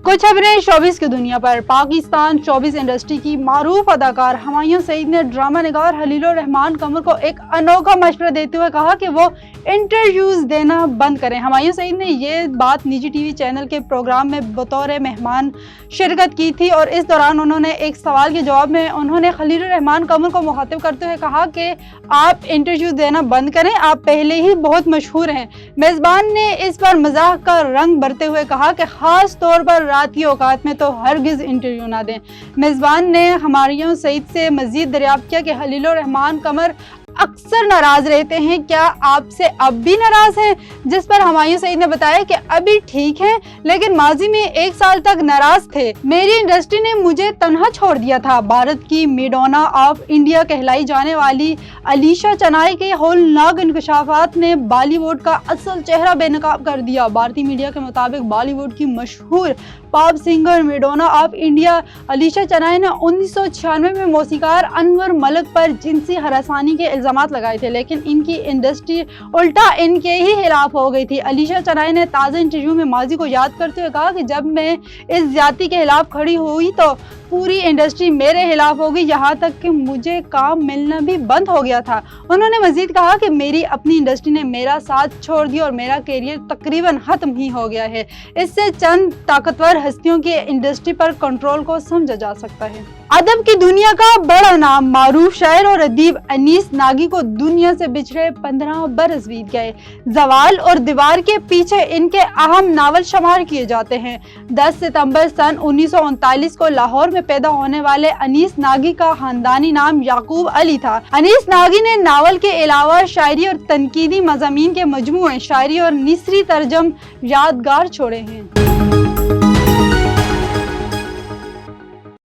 कुछ खबरें शोबिस की दुनिया पर। पाकिस्तान शोबिस इंडस्ट्री की मारूफ अदाकार हुमायूं सईद ने ड्रामा निगार खलीलुर रहमान कमर को एक अनोखा मशवरा देते हुए कहा कि वो इंटरव्यूज देना बंद करें। हुमायूं सईद ने ये बात निजी टीवी चैनल के प्रोग्राम में बतौर मेहमान शिरकत की थी और इस दौरान उन्होंने एक सवाल के जवाब में उन्होंने खलीलुर रहमान कमर को मुखातिब करते हुए कहा कि आप इंटरव्यू देना बंद करें, आप पहले ही बहुत मशहूर हैं। मेज़बान ने इस पर मजाक का रंग भरते हुए कहा कि खास तौर पर रात की औकात में तो हरगिज इंटरव्यू ना दें। मेज़बान ने हुमायूं सईद से मजीद दरियाफ्त किया कि खलीलुर रहमान कमर अक्सर नाराज रहते हैं, क्या आपसे अब भी नाराज हैं? जिस पर हुमायूं सईद ने बताया कि अभी ठीक है, लेकिन माजी में 1 साल तक नाराज थे। मेरी इंडस्ट्री ने मुझे तन्हा छोड़ दिया था। भारत की मैडोना ऑफ इंडिया कहलाई जाने वाली अलीशा चनाई के होलनाक इंकशाफात ने बॉलीवुड का असल चेहरा बेनकाब कर दिया। भारतीय मीडिया के मुताबिक बॉलीवुड की मशहूर pop singer Madonna of India Alisha Chinai ने 1996 में मौसीकार अनवर मलिक पर जिनसी हरासानी के इल्जामात लगाए थे, लेकिन इनकी इंडस्ट्री उल्टा इनके ही खिलाफ हो गई थी। अलीशा चनाई ने ताज़ा इंटरव्यू में माजी को याद करते हुए कहा कि जब मैं इस ज्यादती के खिलाफ खड़ी हुई तो पूरी इंडस्ट्री मेरे खिलाफ हो गई, यहाँ तक कि मुझे काम मिलना भी बंद हो गया था। उन्होंने मजीद कहा कि मेरी अपनी इंडस्ट्री ने मेरा साथ छोड़ दिया और मेरा कैरियर तकरीबन खत्म ही हो गया है। इससे चंद ताकतवर हस्तियों की इंडस्ट्री पर कंट्रोल को समझा जा सकता है। अदब की दुनिया का बड़ा नाम मारूफ शायर और अदीब अनीस नागी को दुनिया से बिछड़े 15 बरस बीत गए। जवाल और दीवार के पीछे इनके अहम नावल शुमार किए जाते हैं। 10 सितंबर सन 1939 को लाहौर में पैदा होने वाले अनीस नागी का खानदानी नाम याकूब अली था। अनीस नागी ने नावल के अलावा शायरी और तनकीदी मज़ामीन के मजमूए शायरी और निसरी तरजम यादगार छोड़े हैं।